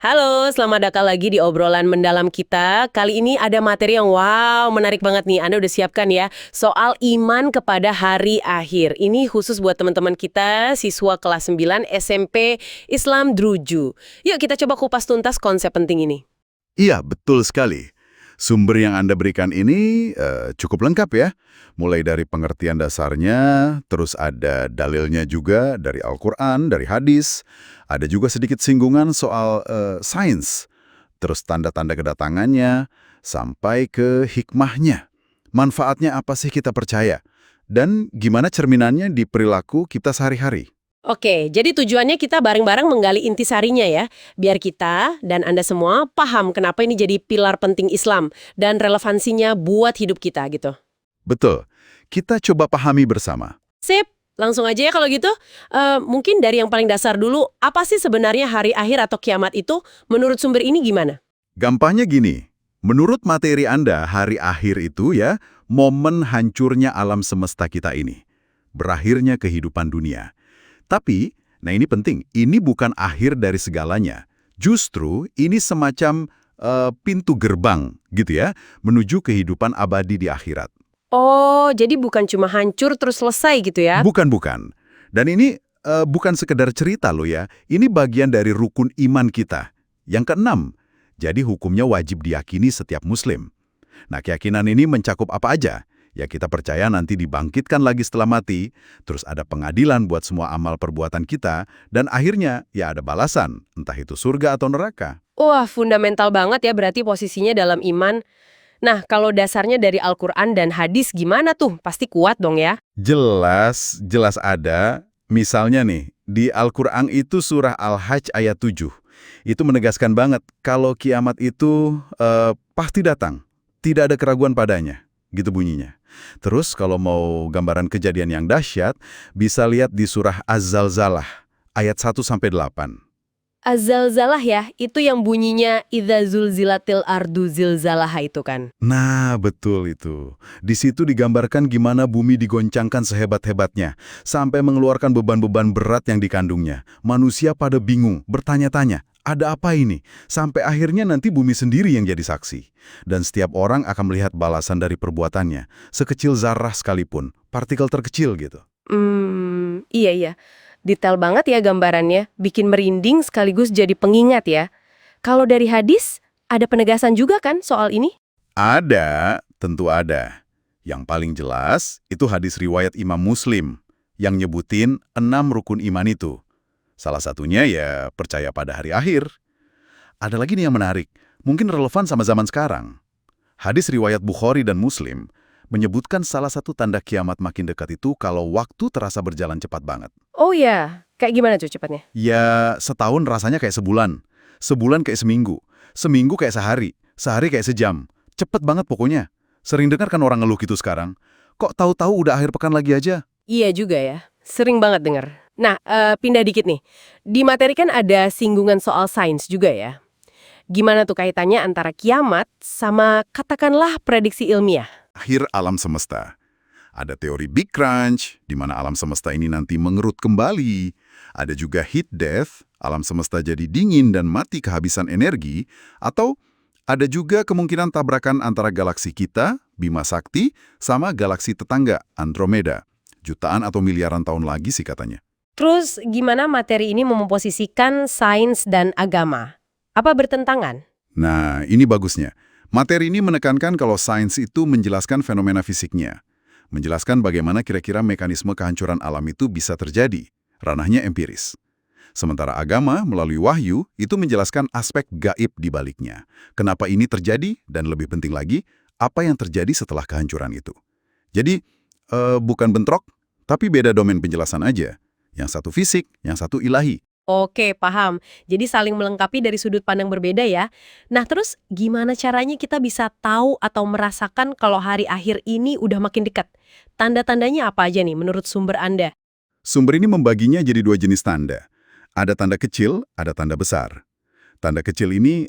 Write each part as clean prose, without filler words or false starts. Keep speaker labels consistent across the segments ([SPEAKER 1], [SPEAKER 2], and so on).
[SPEAKER 1] Halo, selamat datang lagi di obrolan mendalam kita. Kali ini ada materi yang menarik banget nih. Anda udah siapkan ya? Soal iman kepada hari akhir. Ini khusus buat teman-teman kita, siswa kelas 9 SMP Islam Druju. Yuk kita coba kupas tuntas konsep penting ini.
[SPEAKER 2] Iya, betul sekali. Sumber yang Anda berikan ini cukup lengkap ya. Mulai dari pengertian dasarnya, terus ada dalilnya juga dari Al-Quran, dari hadis. Ada juga sedikit singgungan soal sains. Terus tanda-tanda kedatangannya, sampai ke hikmahnya. Manfaatnya apa sih kita percaya? Dan gimana cerminannya di perilaku kita sehari-hari?
[SPEAKER 1] Oke, jadi tujuannya kita bareng-bareng menggali intisarinya ya. Biar kita dan Anda semua paham kenapa ini jadi pilar penting Islam dan relevansinya buat hidup kita gitu.
[SPEAKER 2] Betul. Kita coba pahami bersama.
[SPEAKER 1] Sip, langsung aja ya kalau gitu. Mungkin dari yang paling dasar dulu, apa sih sebenarnya hari akhir atau kiamat itu menurut sumber ini gimana?
[SPEAKER 2] Gampangnya gini, menurut materi Anda, hari akhir itu ya, momen hancurnya alam semesta kita ini. Berakhirnya kehidupan dunia. Tapi, nah ini penting, ini bukan akhir dari segalanya. Justru ini semacam pintu gerbang gitu ya, menuju kehidupan abadi di akhirat.
[SPEAKER 1] Oh, jadi bukan cuma hancur terus selesai gitu ya?
[SPEAKER 2] Bukan. Dan ini bukan sekedar cerita loh ya, ini bagian dari rukun iman kita. Yang keenam, jadi hukumnya wajib diyakini setiap muslim. Nah, keyakinan ini mencakup apa aja? Ya kita percaya nanti dibangkitkan lagi setelah mati, terus ada pengadilan buat semua amal perbuatan kita, dan akhirnya ya ada balasan, entah itu surga atau neraka.
[SPEAKER 1] Wah, fundamental banget ya berarti posisinya dalam iman. Nah, kalau dasarnya dari Al-Quran dan hadis gimana tuh? Pasti kuat dong ya?
[SPEAKER 2] Jelas ada. Misalnya nih, di Al-Quran itu surah Al-Hajj ayat 7. Itu menegaskan banget kalau kiamat itu pasti datang. Tidak ada keraguan padanya. Gitu bunyinya. Terus kalau mau gambaran kejadian yang dahsyat, bisa lihat di surah Az-Zalzalah ayat 1-8.
[SPEAKER 1] Az-Zalzalah ya, itu yang bunyinya idza zulzilatil ardu zilzalaha itu kan?
[SPEAKER 2] Nah, betul itu. Di situ digambarkan gimana bumi digoncangkan sehebat-hebatnya, sampai mengeluarkan beban-beban berat yang dikandungnya. Manusia pada bingung, bertanya-tanya, ada apa ini? Sampai akhirnya nanti bumi sendiri yang jadi saksi. Dan setiap orang akan melihat balasan dari perbuatannya, sekecil zarah sekalipun, partikel terkecil gitu.
[SPEAKER 1] Iya. Detail banget ya gambarannya, bikin merinding sekaligus jadi pengingat ya. Kalau dari hadis, ada penegasan juga kan soal ini?
[SPEAKER 2] Ada, tentu ada. Yang paling jelas, itu hadis riwayat Imam Muslim, yang nyebutin 6 rukun iman itu. Salah satunya ya percaya pada hari akhir. Ada lagi nih yang menarik, mungkin relevan sama zaman sekarang. Hadis riwayat Bukhari dan Muslim menyebutkan salah satu tanda kiamat makin dekat itu kalau waktu terasa berjalan cepat banget.
[SPEAKER 1] Oh ya, kayak gimana tuh cepatnya?
[SPEAKER 2] Ya, setahun rasanya kayak sebulan. Sebulan kayak seminggu. Seminggu kayak sehari. Sehari kayak sejam. Cepet banget pokoknya. Sering dengar kan orang ngeluh gitu sekarang. Kok tahu-tahu udah akhir pekan lagi aja?
[SPEAKER 1] Iya juga ya, sering banget denger. Nah, pindah dikit nih. Di materi kan ada singgungan soal sains juga ya. Gimana tuh kaitannya antara kiamat sama katakanlah prediksi ilmiah?
[SPEAKER 2] Akhir alam semesta. Ada teori Big Crunch, di mana alam semesta ini nanti mengerut kembali. Ada juga heat death, alam semesta jadi dingin dan mati kehabisan energi. Atau ada juga kemungkinan tabrakan antara galaksi kita, Bima Sakti, sama galaksi tetangga, Andromeda. Jutaan atau miliaran tahun lagi sih katanya.
[SPEAKER 1] Terus gimana materi ini memposisikan sains dan agama? Apa bertentangan?
[SPEAKER 2] Nah, ini bagusnya. Materi ini menekankan kalau sains itu menjelaskan fenomena fisiknya. Menjelaskan bagaimana kira-kira mekanisme kehancuran alam itu bisa terjadi. Ranahnya empiris. Sementara agama melalui wahyu itu menjelaskan aspek gaib di baliknya. Kenapa ini terjadi dan lebih penting lagi, apa yang terjadi setelah kehancuran itu. Jadi, bukan bentrok, tapi beda domain penjelasan aja. Yang satu fisik, yang satu ilahi.
[SPEAKER 1] Oke, paham. Jadi saling melengkapi dari sudut pandang berbeda ya. Nah, terus gimana caranya kita bisa tahu atau merasakan kalau hari akhir ini udah makin dekat? Tanda-tandanya apa aja nih menurut sumber Anda?
[SPEAKER 2] Sumber ini membaginya jadi 2 jenis tanda. Ada tanda kecil, ada tanda besar. Tanda kecil ini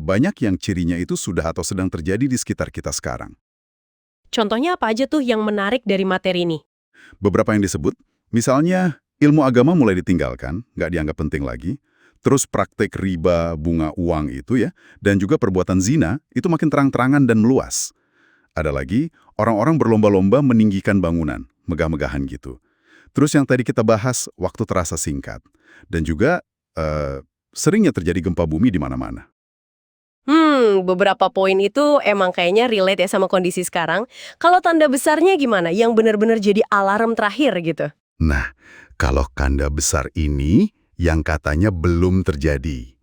[SPEAKER 2] banyak yang cirinya itu sudah atau sedang terjadi di sekitar kita sekarang.
[SPEAKER 1] Contohnya apa aja tuh yang menarik dari materi ini?
[SPEAKER 2] Beberapa yang disebut, misalnya ilmu agama mulai ditinggalkan, nggak dianggap penting lagi. Terus praktek riba, bunga uang itu ya, dan juga perbuatan zina itu makin terang-terangan dan meluas. Ada lagi, orang-orang berlomba-lomba meninggikan bangunan, megah-megahan gitu. Terus yang tadi kita bahas, waktu terasa singkat. Dan juga seringnya terjadi gempa bumi di mana-mana.
[SPEAKER 1] Beberapa poin itu emang kayaknya relate ya sama kondisi sekarang. Kalau tanda besarnya gimana? Yang benar-benar jadi alarm terakhir gitu.
[SPEAKER 2] Nah, kalau tanda besar ini yang katanya belum terjadi.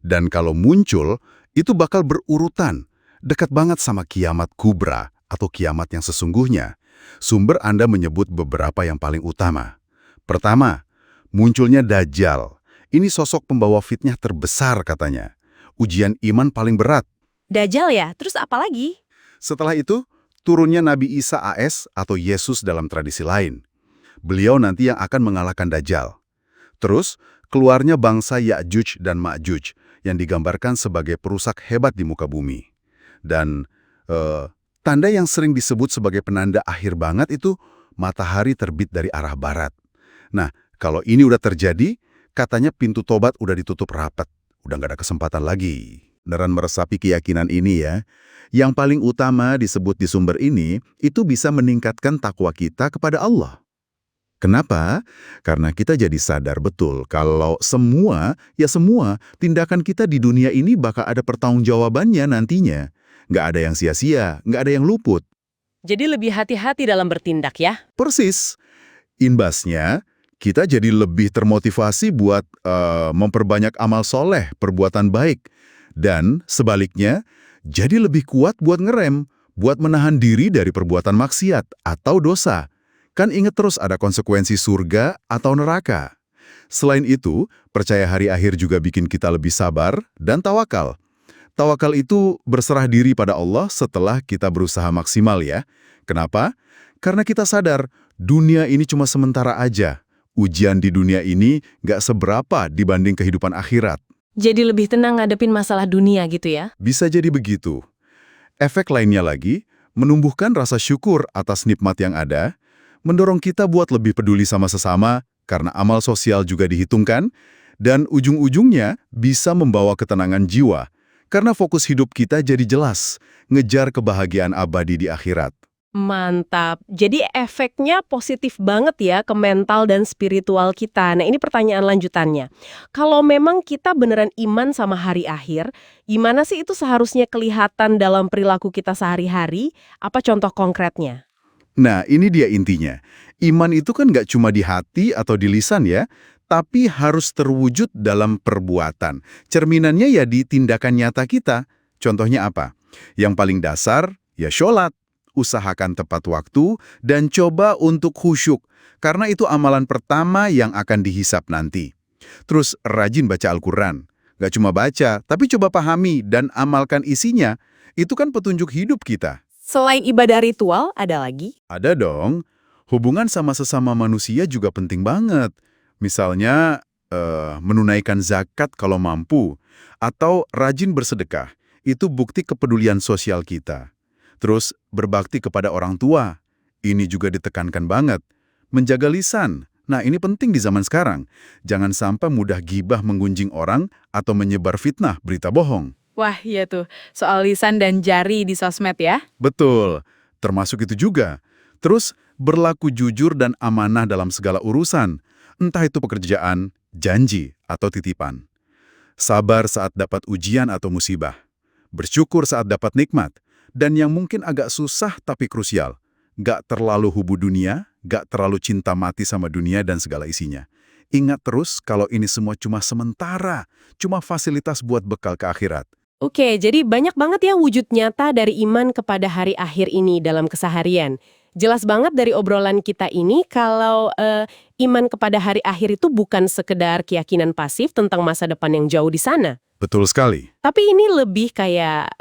[SPEAKER 2] Dan kalau muncul, itu bakal berurutan. Dekat banget sama kiamat kubra atau kiamat yang sesungguhnya. Sumber Anda menyebut beberapa yang paling utama. Pertama, munculnya Dajjal. Ini sosok pembawa fitnah terbesar katanya. Ujian iman paling berat.
[SPEAKER 1] Dajjal ya? Terus apa lagi?
[SPEAKER 2] Setelah itu, turunnya Nabi Isa AS atau Yesus dalam tradisi lain. Beliau nanti yang akan mengalahkan Dajjal. Terus, keluarnya bangsa Ya'juj dan Ma'juj yang digambarkan sebagai perusak hebat di muka bumi. Dan tanda yang sering disebut sebagai penanda akhir banget itu matahari terbit dari arah barat. Nah, kalau ini udah terjadi, katanya pintu tobat udah ditutup rapat. Udah nggak ada kesempatan lagi. Beneran meresapi keyakinan ini ya. Yang paling utama disebut di sumber ini, itu bisa meningkatkan takwa kita kepada Allah. Kenapa? Karena kita jadi sadar betul kalau semua tindakan kita di dunia ini bakal ada pertanggungjawabannya nantinya. Nggak ada yang sia-sia, nggak ada yang luput.
[SPEAKER 1] Jadi lebih hati-hati dalam bertindak ya?
[SPEAKER 2] Persis. Imbasnya, kita jadi lebih termotivasi buat memperbanyak amal soleh, perbuatan baik. Dan sebaliknya, jadi lebih kuat buat ngerem, buat menahan diri dari perbuatan maksiat atau dosa. Kan ingat terus ada konsekuensi surga atau neraka. Selain itu, percaya hari akhir juga bikin kita lebih sabar dan tawakal. Tawakal itu berserah diri pada Allah setelah kita berusaha maksimal ya. Kenapa? Karena kita sadar, dunia ini cuma sementara aja. Ujian di dunia ini nggak seberapa dibanding kehidupan akhirat.
[SPEAKER 1] Jadi lebih tenang ngadepin masalah dunia gitu ya?
[SPEAKER 2] Bisa jadi begitu. Efek lainnya lagi, menumbuhkan rasa syukur atas nikmat yang ada, mendorong kita buat lebih peduli sama sesama, karena amal sosial juga dihitungkan, dan ujung-ujungnya bisa membawa ketenangan jiwa, karena fokus hidup kita jadi jelas, ngejar kebahagiaan abadi di akhirat.
[SPEAKER 1] Mantap. Jadi efeknya positif banget ya ke mental dan spiritual kita. Nah ini pertanyaan lanjutannya. Kalau memang kita beneran iman sama hari akhir, gimana sih itu seharusnya kelihatan dalam perilaku kita sehari-hari? Apa contoh konkretnya?
[SPEAKER 2] Nah, ini dia intinya. Iman itu kan nggak cuma di hati atau di lisan ya, tapi harus terwujud dalam perbuatan. Cerminannya ya di tindakan nyata kita. Contohnya apa? Yang paling dasar, ya sholat. Usahakan tepat waktu dan coba untuk khusyuk, karena itu amalan pertama yang akan dihisap nanti. Terus rajin baca Al-Quran. Nggak cuma baca, tapi coba pahami dan amalkan isinya. Itu kan petunjuk hidup kita.
[SPEAKER 1] Selain ibadah ritual, ada lagi?
[SPEAKER 2] Ada dong. Hubungan sama sesama manusia juga penting banget. Misalnya, menunaikan zakat kalau mampu, atau rajin bersedekah. Itu bukti kepedulian sosial kita. Terus, berbakti kepada orang tua. Ini juga ditekankan banget. Menjaga lisan. Nah, ini penting di zaman sekarang. Jangan sampai mudah gibah menggunjing orang atau menyebar fitnah, berita bohong.
[SPEAKER 3] Wah, iya tuh. Soal lisan dan jari di sosmed ya.
[SPEAKER 2] Betul. Termasuk itu juga. Terus, berlaku jujur dan amanah dalam segala urusan. Entah itu pekerjaan, janji, atau titipan. Sabar saat dapat ujian atau musibah. Bersyukur saat dapat nikmat. Dan yang mungkin agak susah tapi krusial, gak terlalu hubu dunia, gak terlalu cinta mati sama dunia dan segala isinya. Ingat terus kalau ini semua cuma sementara, cuma fasilitas buat bekal ke akhirat.
[SPEAKER 1] Oke, jadi banyak banget ya wujud nyata dari iman kepada hari akhir ini dalam keseharian. Jelas banget dari obrolan kita ini kalau iman kepada hari akhir itu bukan sekedar keyakinan pasif tentang masa depan yang jauh di sana.
[SPEAKER 2] Betul sekali.
[SPEAKER 1] Tapi ini lebih kayak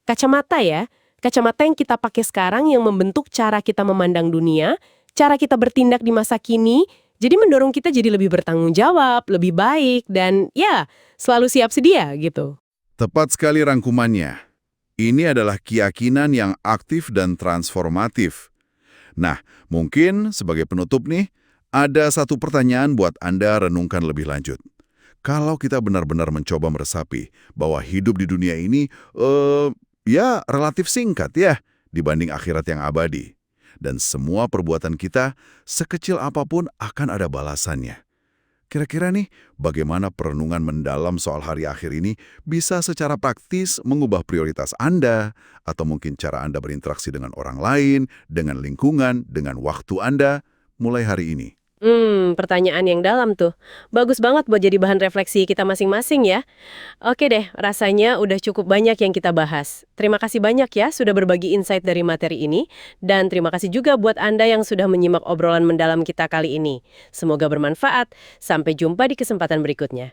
[SPEAKER 1] kacamata ya. Kacamata yang kita pakai sekarang yang membentuk cara kita memandang dunia, cara kita bertindak di masa kini, jadi mendorong kita jadi lebih bertanggung jawab, lebih baik, dan ya selalu siap sedia gitu.
[SPEAKER 2] Tepat sekali rangkumannya. Ini adalah keyakinan yang aktif dan transformatif. Nah, mungkin sebagai penutup nih, ada satu pertanyaan buat Anda renungkan lebih lanjut. Kalau kita benar-benar mencoba meresapi bahwa hidup di dunia ini, ya relatif singkat ya, dibanding akhirat yang abadi. Dan semua perbuatan kita, sekecil apapun akan ada balasannya. Kira-kira nih, bagaimana perenungan mendalam soal hari akhir ini bisa secara praktis mengubah prioritas Anda, atau mungkin cara Anda berinteraksi dengan orang lain, dengan lingkungan, dengan waktu Anda, mulai hari ini?
[SPEAKER 1] Pertanyaan yang dalam tuh. Bagus banget buat jadi bahan refleksi kita masing-masing ya. Oke deh, rasanya udah cukup banyak yang kita bahas. Terima kasih banyak ya sudah berbagi insight dari materi ini. Dan terima kasih juga buat Anda yang sudah menyimak obrolan mendalam kita kali ini. Semoga bermanfaat. Sampai jumpa di kesempatan berikutnya.